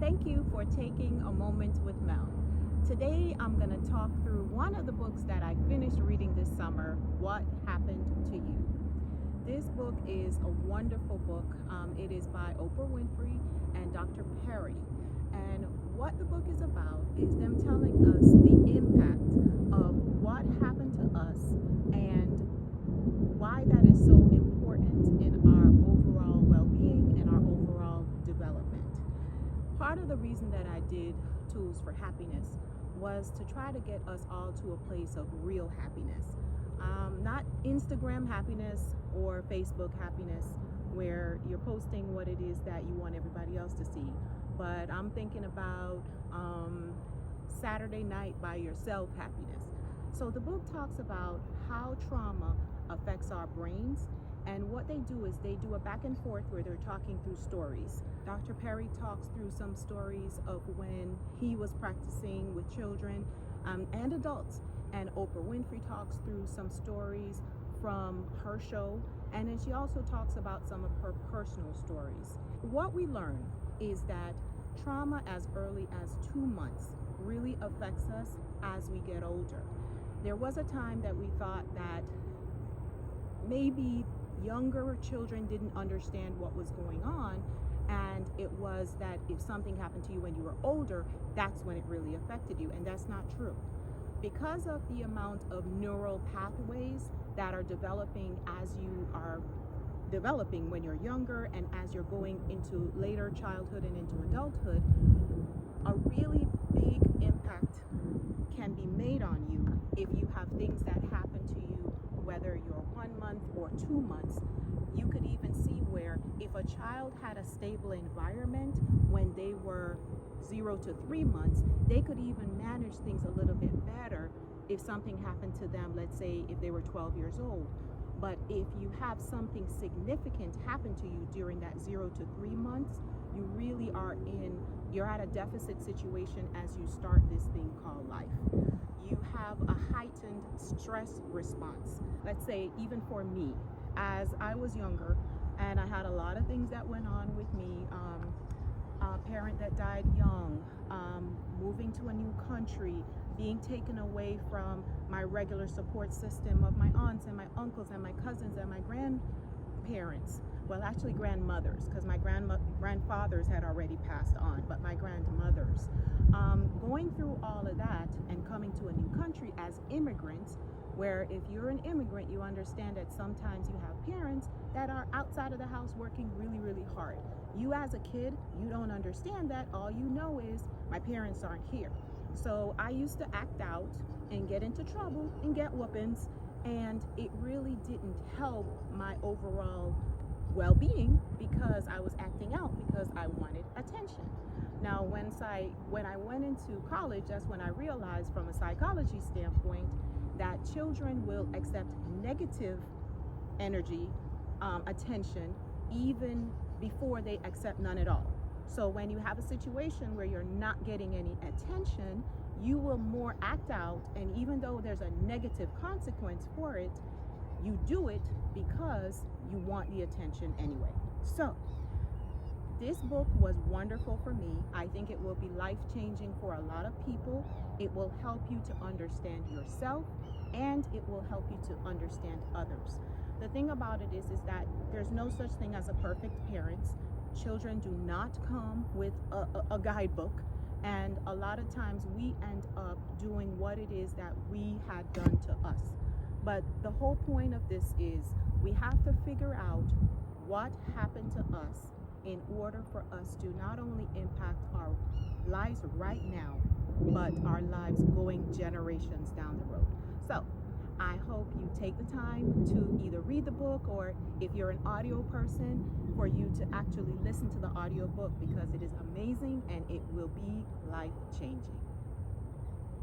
Thank you for taking a moment with Mel. Today I'm going to talk through one of the books that I finished reading this summer, What Happened to You. This book is a wonderful book. It is by Oprah Winfrey and Dr. Perry. And what the book is about is them telling us the impact of what happened to us and why that is so important in our overall well-being and our overall development. Part of the reason that I did Tools for Happiness was to try to get us all to a place of real happiness. Not Instagram happiness or Facebook happiness where you're posting what it is that you want everybody else to see. But I'm thinking about Saturday night by yourself happiness. So the book talks about how trauma affects our brains, and what they do is they do a back and forth where they're talking through stories. Dr. Perry talks through some stories of when he was practicing with children and adults, and Oprah Winfrey talks through some stories from her show, and then she also talks about some of her personal stories. What we learn is that trauma as early as 2 months really affects us as we get older. There was a time that we thought that maybe younger children didn't understand what was going on, and it was that if something happened to you when you were older, that's when it really affected you, and that's not true. Because of the amount of neural pathways that are developing as you are developing when you're younger and as you're going into later childhood and into adulthood, a really big impact can be made on you if you have things that happen to you, whether you're 1 month or 2 months. You could even see where if a child had a stable environment when they were 0 to 3 months, they could even manage things a little bit better if something happened to them, let's say if they were 12 years old. But if you have something significant happen to you during that 0 to 3 months, you really you're at a deficit situation as you start this thing called life. You have a heightened stress response. Let's say even for me, as I was younger and I had a lot of things that went on with me, a parent that died young, moving to a new country, being taken away from my regular support system of my aunts and my uncles and my cousins and my grandparents. Well, actually grandmothers, because my grandfathers had already passed on, but my grandmothers. Going through all of that and coming to a new country as immigrants, where if you're an immigrant, you understand that sometimes you have parents that are outside of the house working really, really hard. You as a kid, you don't understand that. All you know is my parents aren't here. So I used to act out and get into trouble and get whoopings, and it really didn't help my overall well-being because I was acting out because I wanted attention. Now, when I went into college, that's when I realized from a psychology standpoint that children will accept negative energy, attention, even before they accept none at all. So when you have a situation where you're not getting any attention, you will more act out, and even though there's a negative consequence for it, you do it because you want the attention anyway. So this book was wonderful for me. I think it will be life-changing for a lot of people. It will help you to understand yourself, and it will help you to understand others. The thing about it is that there's no such thing as a perfect parent. Children do not come with a guidebook, and a lot of times we end up doing what it is that we had done to us. But the whole point of this is we have to figure out what happened to us in order for us to not only impact our lives right now, but our lives going generations down the road. So I hope you take the time to either read the book, or if you're an audio person, for you to actually listen to the audio book, because it is amazing and it will be life-changing.